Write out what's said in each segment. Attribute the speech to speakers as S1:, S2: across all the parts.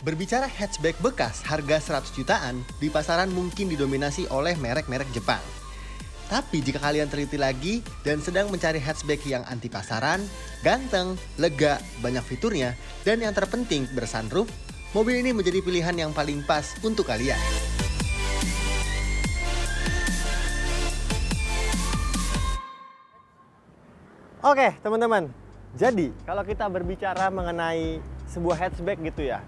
S1: Berbicara hatchback bekas harga 100 jutaan, di pasaran mungkin didominasi oleh merek-merek Jepang. Tapi jika kalian teliti lagi dan sedang mencari hatchback yang anti pasaran, ganteng, lega, banyak fiturnya, dan yang terpenting bersunroof, mobil ini menjadi pilihan yang paling pas untuk kalian.
S2: Oke teman-teman, jadi kalau kita berbicara mengenai sebuah hatchback gitu ya,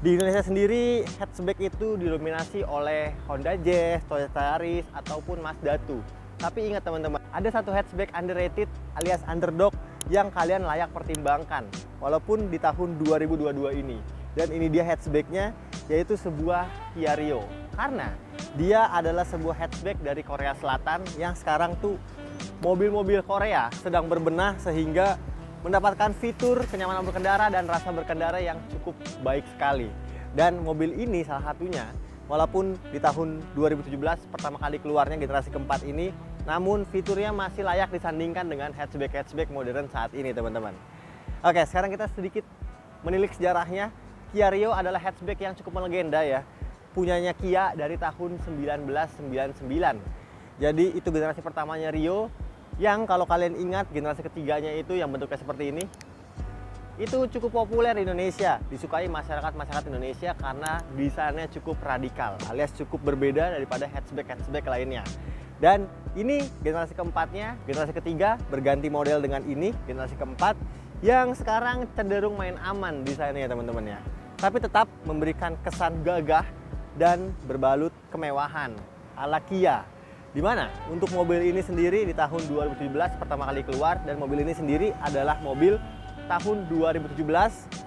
S2: di Indonesia sendiri hatchback itu didominasi oleh Honda Jazz, Toyota Yaris, ataupun Mazda 2. Tapi ingat teman-teman, ada satu hatchback underrated alias underdog yang kalian layak pertimbangkan walaupun di tahun 2022 ini. Dan ini dia hatchbacknya, yaitu sebuah Kia Rio. Karena dia adalah sebuah hatchback dari Korea Selatan yang sekarang tuh mobil-mobil Korea sedang berbenah sehingga mendapatkan fitur kenyamanan berkendara dan rasa berkendara yang cukup baik sekali. Dan mobil ini salah satunya, walaupun di tahun 2017 pertama kali keluarnya generasi keempat ini, namun fiturnya masih layak disandingkan dengan hatchback-hatchback modern saat ini teman-teman. Oke, sekarang kita sedikit menilik sejarahnya. Kia Rio adalah hatchback yang cukup melegenda ya. Punyanya Kia dari tahun 1999. Jadi itu generasi pertamanya Rio, yang kalau kalian ingat generasi ketiganya itu yang bentuknya seperti ini, itu cukup populer di Indonesia, disukai masyarakat Indonesia karena desainnya cukup radikal alias cukup berbeda daripada hatchback lainnya. Dan ini generasi keempatnya, generasi ketiga berganti model dengan ini, generasi keempat yang sekarang cenderung main aman desainnya teman-teman ya, tapi tetap memberikan kesan gagah dan berbalut kemewahan ala Kia. Dimana untuk mobil ini sendiri di tahun 2017 pertama kali keluar, dan mobil ini sendiri adalah mobil tahun 2017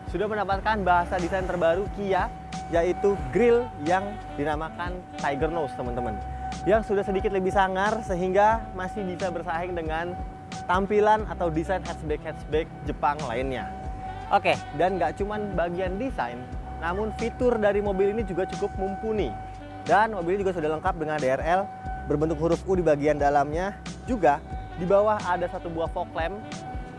S2: sudah mendapatkan bahasa desain terbaru Kia, yaitu grill yang dinamakan Tiger Nose teman-teman, yang sudah sedikit lebih sangar sehingga masih bisa bersaing dengan tampilan atau desain hatchback Jepang lainnya. Oke, dan nggak cuman bagian desain, namun fitur dari mobil ini juga cukup mumpuni. Dan mobil ini juga sudah lengkap dengan DRL berbentuk huruf U di bagian dalamnya. Juga di bawah ada satu buah fog lamp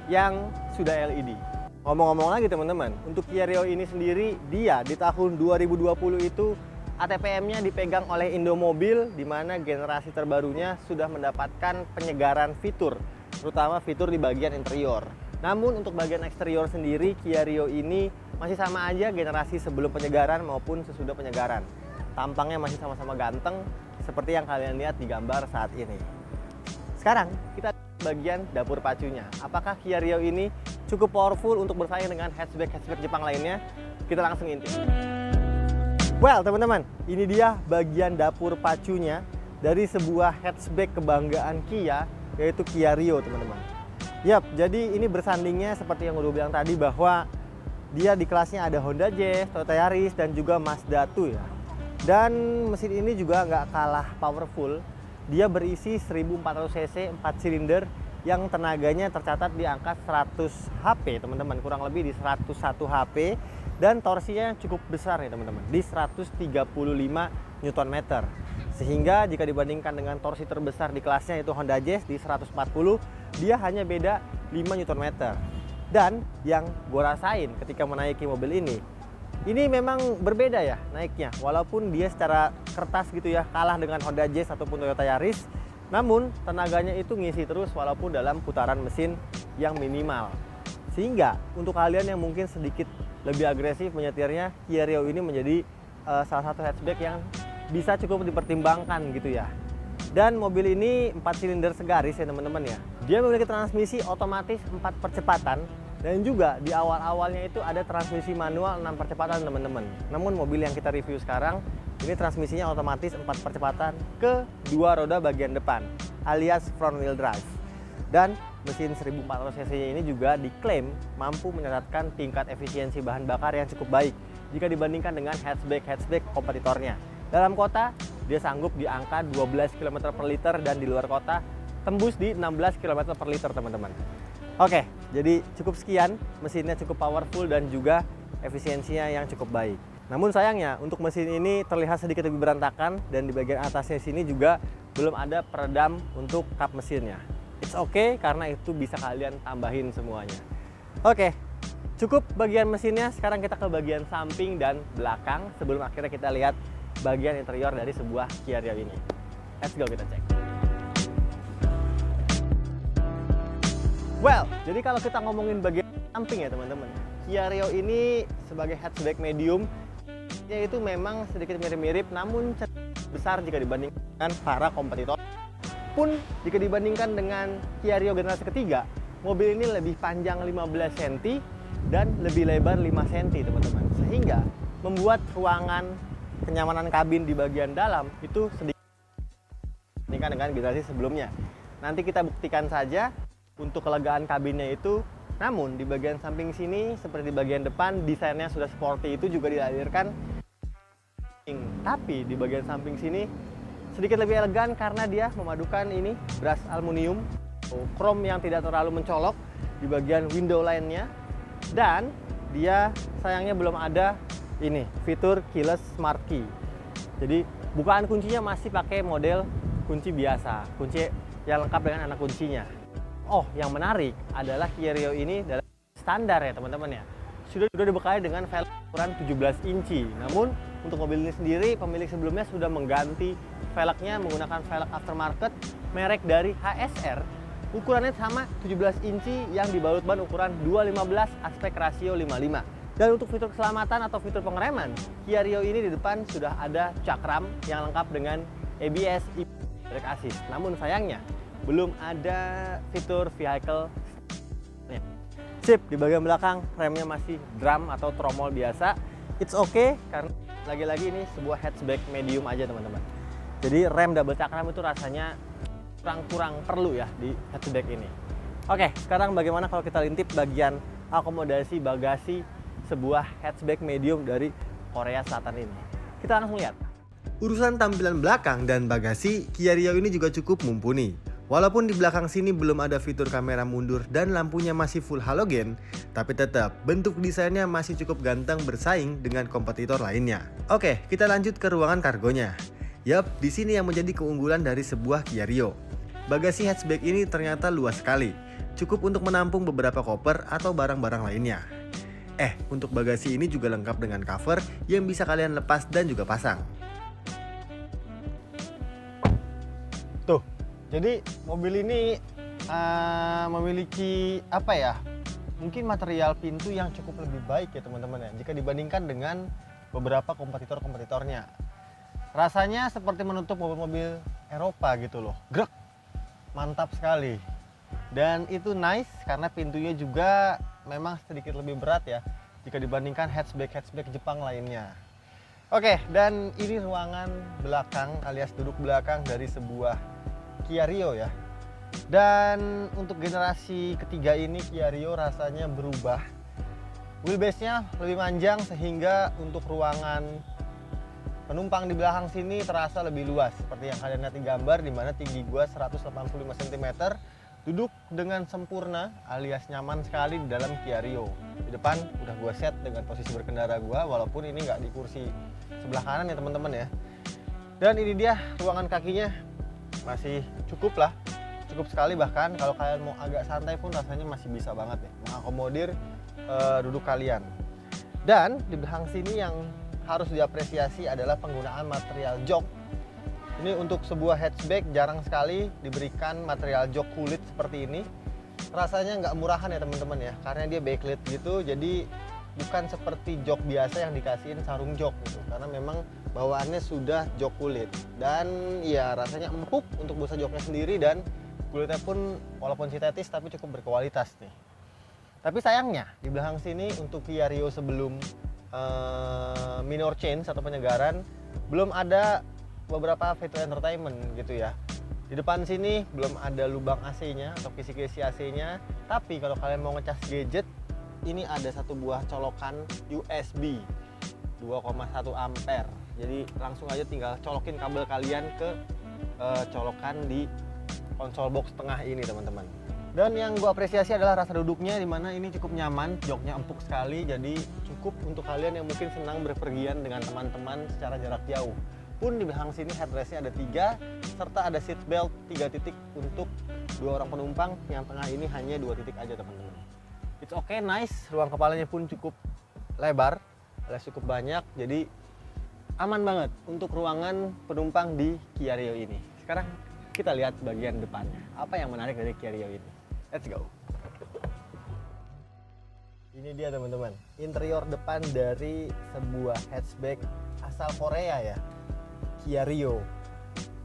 S2: yang sudah LED. Ngomong-ngomong lagi teman-teman, untuk Kia Rio ini sendiri, dia di tahun 2020 itu ATPM-nya dipegang oleh Indomobil, di mana generasi terbarunya sudah mendapatkan penyegaran fitur, terutama fitur di bagian interior. Namun untuk bagian eksterior sendiri, Kia Rio ini masih sama aja generasi sebelum penyegaran maupun sesudah penyegaran. Tampangnya masih sama-sama ganteng seperti yang kalian lihat di gambar saat ini. Sekarang kita bagian dapur pacunya. Apakah Kia Rio ini cukup powerful untuk bersaing dengan hatchback Jepang lainnya? Kita langsung intip. Well teman-teman, ini dia bagian dapur pacunya dari sebuah hatchback kebanggaan Kia, yaitu Kia Rio teman-teman. Yap, jadi ini bersandingnya seperti yang udah bilang tadi bahwa dia di kelasnya ada Honda Jazz, Toyota Yaris, dan juga Mazda 2 ya. Dan mesin ini juga nggak kalah powerful. Dia berisi 1400 cc 4 silinder yang tenaganya tercatat di angka 100 HP teman-teman, kurang lebih di 101 HP, dan torsinya cukup besar nih teman-teman, di 135 Nm. Sehingga jika dibandingkan dengan torsi terbesar di kelasnya yaitu Honda Jazz di 140, dia hanya beda 5 Nm. Dan yang gue rasain ketika menaiki mobil ini memang berbeda ya naiknya, walaupun dia secara kertas gitu ya kalah dengan Honda Jazz ataupun Toyota Yaris, namun tenaganya itu ngisi terus walaupun dalam putaran mesin yang minimal. Sehingga untuk kalian yang mungkin sedikit lebih agresif menyetirnya, Kia Rio ini menjadi salah satu hatchback yang bisa cukup dipertimbangkan gitu ya. Dan mobil ini 4 silinder segaris ya teman-teman ya. Dia memiliki transmisi otomatis 4 percepatan, dan juga di awal-awalnya itu ada transmisi manual 6 percepatan teman-teman. Namun mobil yang kita review sekarang ini transmisinya otomatis 4 percepatan ke 2 roda bagian depan alias front wheel drive. Dan mesin 1400 cc ini juga diklaim mampu mencatatkan tingkat efisiensi bahan bakar yang cukup baik jika dibandingkan dengan hatchback kompetitornya. Dalam kota dia sanggup di angka 12 km per liter, dan di luar kota tembus di 16 km per liter teman-teman. Oke, jadi cukup sekian, mesinnya cukup powerful dan juga efisiensinya yang cukup baik. Namun sayangnya untuk mesin ini terlihat sedikit lebih berantakan, dan di bagian atasnya sini juga belum ada peredam untuk kap mesinnya. It's okay karena itu bisa kalian tambahin semuanya. Oke, Cukup bagian mesinnya, sekarang kita ke bagian samping dan belakang sebelum akhirnya kita lihat bagian interior dari sebuah Kia Rio ini. Let's go, kita cek. Well, jadi kalau kita ngomongin bagian samping ya teman-teman, Kia Rio ini sebagai hatchback medium, yaitu memang sedikit mirip-mirip, namun besar jika dibandingkan para kompetitor. Pun jika dibandingkan dengan Kia Rio generasi ketiga, mobil ini lebih panjang 15 cm dan lebih lebar 5 cm teman-teman, sehingga membuat ruangan kenyamanan kabin di bagian dalam itu sedikit dibandingkan dengan generasi sebelumnya. Nanti kita buktikan saja untuk kelegaan kabinnya itu. Namun di bagian samping sini seperti di bagian depan desainnya sudah sporty, itu juga dihadirkan. Tapi di bagian samping sini sedikit lebih elegan karena dia memadukan ini brush aluminium, chrome yang tidak terlalu mencolok di bagian window line-nya. Dan dia sayangnya belum ada ini fitur keyless smart key. Jadi bukaan kuncinya masih pakai model kunci biasa, kunci yang lengkap dengan anak kuncinya. Oh, yang menarik adalah Kia Rio ini dalam standar ya teman-teman ya, sudah dibekali dengan velg ukuran 17 inci. Namun untuk mobil ini sendiri pemilik sebelumnya sudah mengganti velgnya menggunakan velg aftermarket merek dari HSR. Ukurannya sama 17 inci yang dibalut ban ukuran 215 aspek rasio 55. Dan untuk fitur keselamatan atau fitur pengereman, Kia Rio ini di depan sudah ada cakram yang lengkap dengan ABS brake assist. Namun sayangnya belum ada fitur vehicle. Sip, di bagian belakang remnya masih drum atau tromol biasa. It's okay karena lagi-lagi ini sebuah hatchback medium aja teman-teman. Jadi rem double cakram itu rasanya kurang perlu ya di hatchback ini. Oke, sekarang bagaimana kalau kita intip bagian akomodasi bagasi sebuah hatchback medium dari Korea Selatan ini. Kita langsung lihat.
S1: Urusan tampilan belakang dan bagasi, Kia Rio ini juga cukup mumpuni. Walaupun di belakang sini belum ada fitur kamera mundur dan lampunya masih full halogen, tapi tetap bentuk desainnya masih cukup ganteng bersaing dengan kompetitor lainnya. Oke, kita lanjut ke ruangan kargonya. Yap, di sini yang menjadi keunggulan dari sebuah Kia Rio. Bagasi hatchback ini ternyata luas sekali, cukup untuk menampung beberapa koper atau barang-barang lainnya. Untuk bagasi ini juga lengkap dengan cover yang bisa kalian lepas dan juga pasang.
S2: Tuh, jadi mobil ini memiliki apa ya? Mungkin material pintu yang cukup lebih baik ya teman-teman ya, jika dibandingkan dengan beberapa kompetitornya. Rasanya seperti menutup mobil-mobil Eropa gitu loh. Grek. Mantap sekali. Dan itu nice karena pintunya juga memang sedikit lebih berat ya jika dibandingkan hatchback Jepang lainnya. Oke, dan ini ruangan belakang alias duduk belakang dari sebuah Kia Rio ya. Dan untuk generasi ketiga ini Kia Rio rasanya berubah. Wheelbase-nya lebih panjang sehingga untuk ruangan penumpang di belakang sini terasa lebih luas. Seperti yang kalian lihat di gambar, di mana tinggi gua 185 cm, duduk dengan sempurna alias nyaman sekali di dalam Kia Rio. Di depan udah gua set dengan posisi berkendara gua, walaupun ini nggak di kursi sebelah kanan ya teman-teman ya. Dan ini dia ruangan kakinya, masih cukup lah, cukup sekali, bahkan kalau kalian mau agak santai pun rasanya masih bisa banget ya mengakomodir duduk kalian. Dan di belakang sini yang harus diapresiasi adalah penggunaan material jok. Ini untuk sebuah hatchback jarang sekali diberikan material jok kulit seperti ini. Rasanya nggak murahan ya teman-teman ya, karena dia backlit gitu, jadi bukan seperti jok biasa yang dikasihin sarung jok gitu, karena memang bawaannya sudah jok kulit. Dan ya rasanya empuk untuk busa joknya sendiri, dan kulitnya pun walaupun sintetis tapi cukup berkualitas nih. Tapi sayangnya di belakang sini untuk Kia Rio sebelum minor change atau penyegaran belum ada beberapa fitur entertainment gitu ya. Di depan sini belum ada lubang AC-nya atau kisi-kisi AC-nya, tapi kalau kalian mau ngecas gadget, ini ada satu buah colokan USB 2,1 ampere. Jadi langsung aja tinggal colokin kabel kalian ke colokan di konsol box tengah ini teman-teman. Dan yang gue apresiasi adalah rasa duduknya, dimana ini cukup nyaman, joknya empuk sekali, jadi cukup untuk kalian yang mungkin senang berpergian dengan teman-teman secara jarak jauh. Pun di belakang sini headrestnya ada 3, serta ada seat belt 3 titik untuk 2 orang penumpang, yang tengah ini hanya 2 titik aja teman-teman. It's okay, nice. Ruang kepalanya pun cukup lebar, alias cukup banyak, jadi aman banget untuk ruangan penumpang di Kia Rio ini. Sekarang kita lihat bagian depannya. Apa yang menarik dari Kia Rio ini? Let's go. Ini dia teman-teman, interior depan dari sebuah hatchback asal Korea ya, Kia Rio.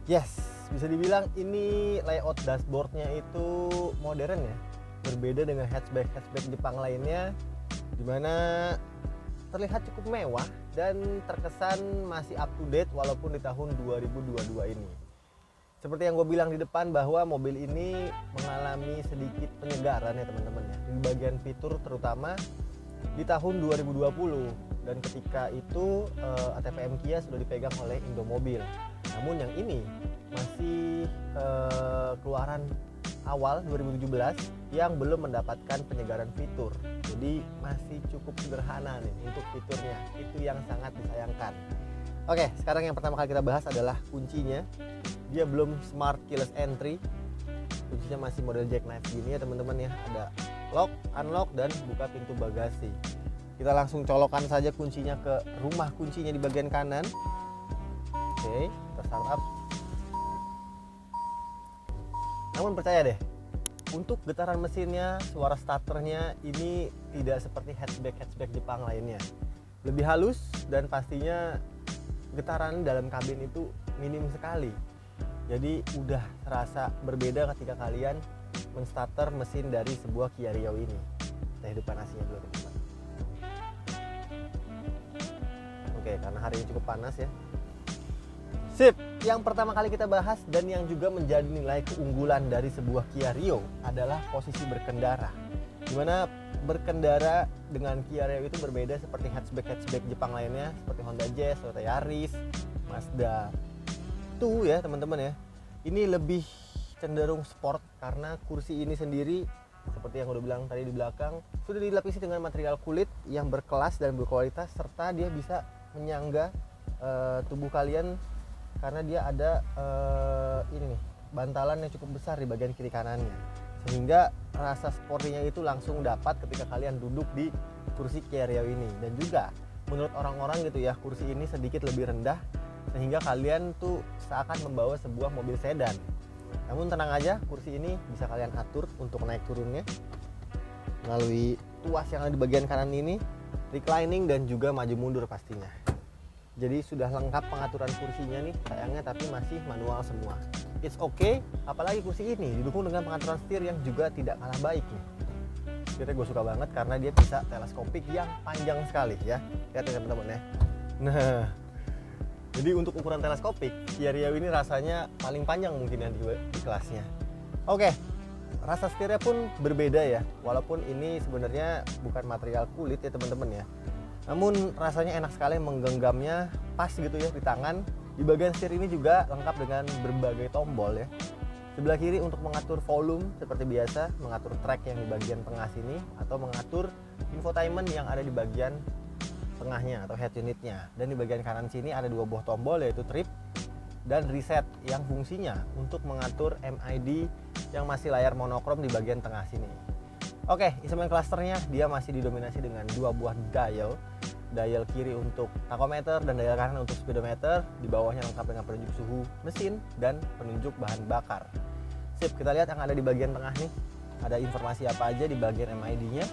S2: Yes, bisa dibilang ini layout dashboardnya itu modern ya, berbeda dengan hatchback Jepang lainnya, dimana terlihat cukup mewah dan terkesan masih up to date walaupun di tahun 2022 ini. Seperti yang gue bilang di depan bahwa mobil ini mengalami sedikit penyegaran ya teman-teman ya, di bagian fitur terutama di tahun 2020, dan ketika itu ATPM Kia sudah dipegang oleh Indomobil. Namun yang ini masih keluaran awal 2017 yang belum mendapatkan penyegaran fitur. Jadi masih cukup sederhana nih untuk fiturnya. Itu yang sangat disayangkan. Oke, sekarang yang pertama kali kita bahas adalah kuncinya. Dia belum smart keyless entry. Kuncinya masih model jackknife gini ya teman-teman ya. Ada lock, unlock, dan buka pintu bagasi. Kita langsung colokan saja kuncinya ke rumah kuncinya di bagian kanan. Oke, kita start up. Namun percaya deh, untuk getaran mesinnya, suara starternya ini tidak seperti hatchback Jepang lainnya. Lebih halus dan pastinya getaran dalam kabin itu minim sekali. Jadi udah terasa berbeda ketika kalian menstarter mesin dari sebuah Kia Rio ini. Kita hidupkan AC-nya dulu teman-teman. Oke, karena hari ini cukup panas ya. Sip, yang pertama kali kita bahas dan yang juga menjadi nilai keunggulan dari sebuah Kia Rio adalah posisi berkendara. Dimana berkendara dengan Kia Rio itu berbeda seperti hatchback Jepang lainnya seperti Honda Jazz, Toyota Yaris, Mazda 2 ya teman-teman ya. Ini lebih cenderung sport karena kursi ini sendiri seperti yang udah bilang tadi di belakang sudah dilapisi dengan material kulit yang berkelas dan berkualitas, serta dia bisa menyangga tubuh kalian karena dia ada ini nih, bantalan yang cukup besar di bagian kiri kanannya, sehingga rasa sportinya itu langsung dapat ketika kalian duduk di kursi Kia Rio ini. Dan juga menurut orang-orang gitu ya, kursi ini sedikit lebih rendah sehingga kalian tuh seakan membawa sebuah mobil sedan. Namun tenang aja, kursi ini bisa kalian atur untuk naik turunnya melalui tuas yang ada di bagian kanan ini, reclining dan juga maju mundur pastinya. Jadi sudah lengkap pengaturan kursinya nih, sayangnya tapi masih manual semua. It's okay, apalagi kursi ini didukung dengan pengaturan setir yang juga tidak kalah baik nih. Setirnya gue suka banget karena dia bisa teleskopik yang panjang sekali ya. Lihat ya teman-teman ya. Nah, jadi untuk ukuran teleskopik, Kia Rio ini rasanya paling panjang mungkin yang di kelasnya. Oke, rasa setirnya pun berbeda ya. Walaupun ini sebenarnya bukan material kulit ya teman-teman ya. Namun rasanya enak sekali menggenggamnya, pas gitu ya di tangan. Di bagian setir ini juga lengkap dengan berbagai tombol ya. Sebelah kiri untuk mengatur volume seperti biasa, mengatur track yang di bagian tengah sini, atau mengatur infotainment yang ada di bagian tengahnya atau head unitnya. Dan di bagian kanan sini ada dua buah tombol, yaitu trip dan reset yang fungsinya untuk mengatur MID yang masih layar monokrom di bagian tengah sini. Oke, instrumen clusternya dia masih didominasi dengan dua buah dial kiri untuk tachometer dan dial kanan untuk speedometer. Di bawahnya lengkap dengan penunjuk suhu mesin dan penunjuk bahan bakar. Sip, kita lihat yang ada di bagian tengah nih, ada informasi apa aja di bagian MID-nya.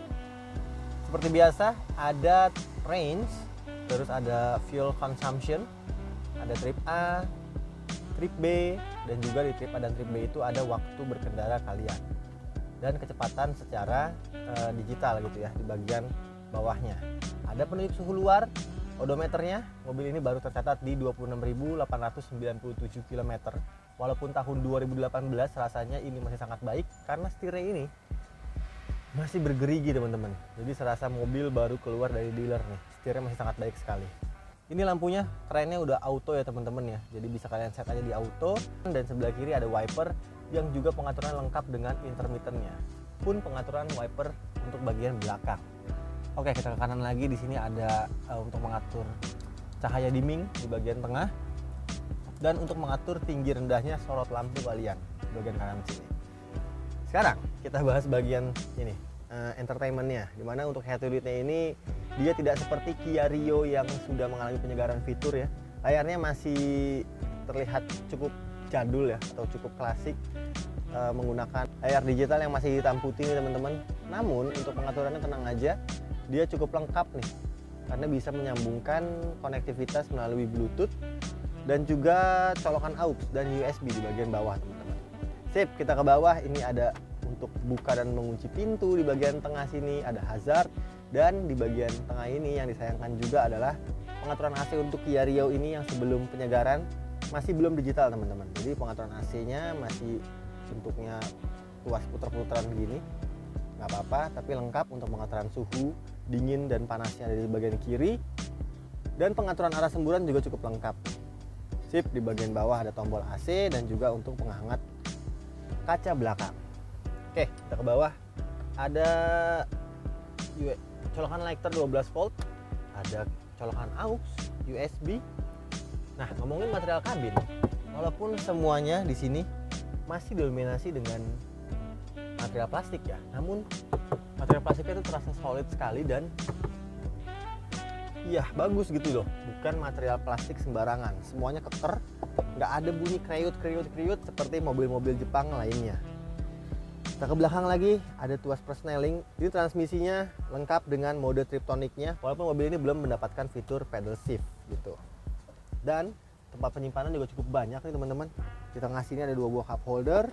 S2: Seperti biasa ada range, terus ada fuel consumption, ada trip A, trip B, dan juga di trip A dan trip B itu ada waktu berkendara kalian dan kecepatan secara digital gitu ya di bagian bawahnya. Ada penunjuk suhu luar, odometernya. Mobil ini baru tercatat di 26.897 km. Walaupun tahun 2018 rasanya ini masih sangat baik karena setirnya ini masih bergerigi teman-teman. Jadi serasa mobil baru keluar dari dealer nih. Setirnya masih sangat baik sekali. Ini lampunya kerennya udah auto ya teman-teman ya. Jadi bisa kalian set aja di auto. Dan sebelah kiri ada wiper yang juga pengaturan lengkap dengan intermittennya. Pun pengaturan wiper untuk bagian belakang. Oke, kita ke kanan lagi. Di sini ada untuk mengatur cahaya dimming di bagian tengah dan untuk mengatur tinggi rendahnya sorot lampu kalian di bagian kanan sini. Sekarang kita bahas bagian ini, entertainmentnya. Dimana untuk head to lead-nya ini dia tidak seperti Kia Rio yang sudah mengalami penyegaran fitur ya. Layarnya masih terlihat cukup jadul ya, atau cukup klasik, menggunakan layar digital yang masih hitam putih nih teman-teman. Namun untuk pengaturannya tenang aja, dia cukup lengkap nih karena bisa menyambungkan konektivitas melalui Bluetooth dan juga colokan AUX dan USB di bagian bawah teman-teman. Sip, kita ke bawah. Ini ada untuk buka dan mengunci pintu. Di bagian tengah sini ada hazard, dan di bagian tengah ini yang disayangkan juga adalah pengaturan AC untuk Kia Rio ini yang sebelum penyegaran masih belum digital teman-teman. Jadi pengaturan AC-nya masih bentuknya luas puter-puteran begini, nggak apa-apa, tapi lengkap untuk pengaturan suhu dingin dan panasnya dari bagian kiri, dan pengaturan arah semburan juga cukup lengkap. Sip, di bagian bawah ada tombol AC dan juga untuk penghangat kaca belakang. Oke, kita ke bawah. Ada colokan lighter 12 volt, ada colokan AUX, USB. Nah, ngomongin material kabin, walaupun semuanya di sini masih didominasi dengan material plastik ya, namun material plastiknya itu terasa solid sekali dan ya bagus gitu loh. Bukan material plastik sembarangan, semuanya keker, nggak ada bunyi kriut seperti mobil-mobil Jepang lainnya. Kita ke belakang lagi, ada tuas persneling. Ini transmisinya lengkap dengan mode triptoniknya, walaupun mobil ini belum mendapatkan fitur pedal shift gitu. Dan tempat penyimpanan juga cukup banyak nih teman-teman. Di tengah sini ada 2 buah cup holder,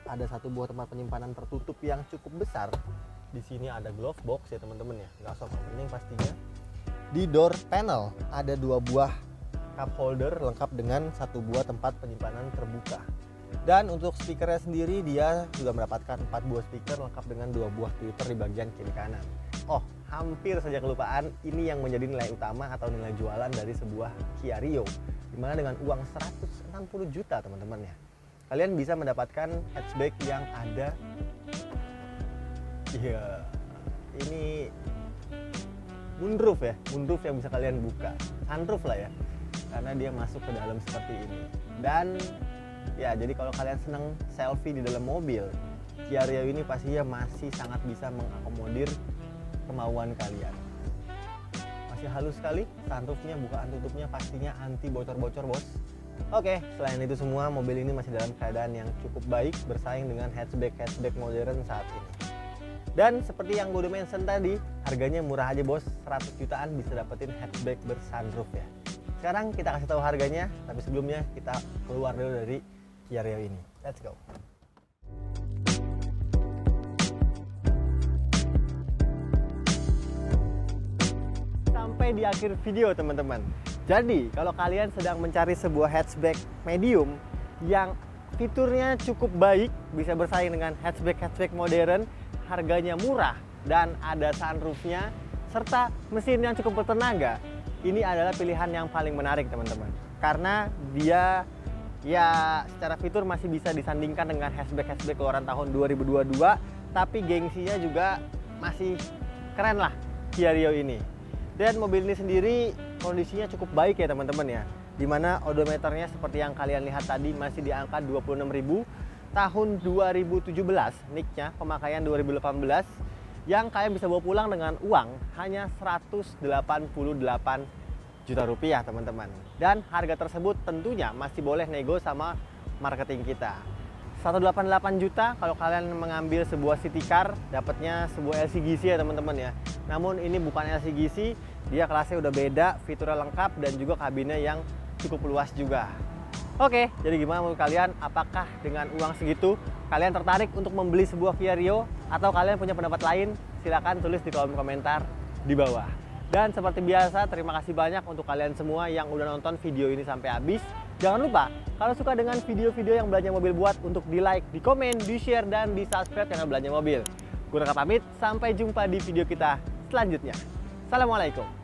S2: ada 1 buah tempat penyimpanan tertutup yang cukup besar. Di sini ada glove box ya teman-teman ya, nggak usah opening pastinya. Di door panel ada 2 buah cup holder lengkap dengan 1 buah tempat penyimpanan terbuka. Dan untuk speakernya sendiri dia sudah mendapatkan 4 buah speaker lengkap dengan 2 buah tweeter di bagian kiri kanan. Oh, hampir saja kelupaan, ini yang menjadi nilai utama atau nilai jualan dari sebuah Kia Rio, dimana dengan uang 160 juta teman-teman ya, kalian bisa mendapatkan hatchback yang ada, ya ini moonroof ya, moonroof yang bisa kalian buka, sunroof lah ya, karena dia masuk ke dalam seperti ini. Dan ya, jadi kalau kalian senang selfie di dalam mobil, Kia Rio ini pastinya masih sangat bisa mengakomodir kemauan kalian. Masih halus sekali, sunroofnya, bukaan tutupnya pastinya anti bocor-bocor bos. Oke, selain itu semua, mobil ini masih dalam keadaan yang cukup baik bersaing dengan hatchback modern saat ini. Dan seperti yang gue udah mention tadi, harganya murah aja bos, 100 jutaan bisa dapetin hatchback bersunroof ya. Sekarang kita kasih tahu harganya, tapi sebelumnya kita keluar dulu dari Kia Rio ini. Let's go. Sampai di akhir video teman-teman. Jadi kalau kalian sedang mencari sebuah hatchback medium yang fiturnya cukup baik, bisa bersaing dengan hatchback modern, harganya murah dan ada sunroofnya serta mesin yang cukup bertenaga, ini adalah pilihan yang paling menarik teman-teman. Karena dia ya secara fitur masih bisa disandingkan dengan hatchback keluaran tahun 2022, tapi gengsinya juga masih keren lah Kia Rio ini. Dan mobil ini sendiri kondisinya cukup baik ya teman-teman ya, dimana odometernya seperti yang kalian lihat tadi masih di angka 26.000 tahun 2017, nicknya pemakaian 2018, yang kalian bisa bawa pulang dengan uang hanya 188 juta rupiah teman-teman. Dan harga tersebut tentunya masih boleh nego sama marketing kita. 188 juta kalau kalian mengambil sebuah city car, dapatnya sebuah LCGC ya teman-teman ya. Namun ini bukan LCGC, dia kelasnya udah beda, fiturnya lengkap dan juga kabinnya yang cukup luas juga. Oke, jadi gimana menurut kalian? Apakah dengan uang segitu kalian tertarik untuk membeli sebuah Kia Rio? Atau kalian punya pendapat lain? Silahkan tulis di kolom komentar di bawah. Dan seperti biasa, terima kasih banyak untuk kalian semua yang udah nonton video ini sampai habis. Jangan lupa, kalau suka dengan video-video yang Belanja Mobil buat, untuk di like, di komen, di share, dan di subscribe channel Belanja Mobil. Gue Raka pamit, sampai jumpa di video kita selanjutnya. Assalamualaikum.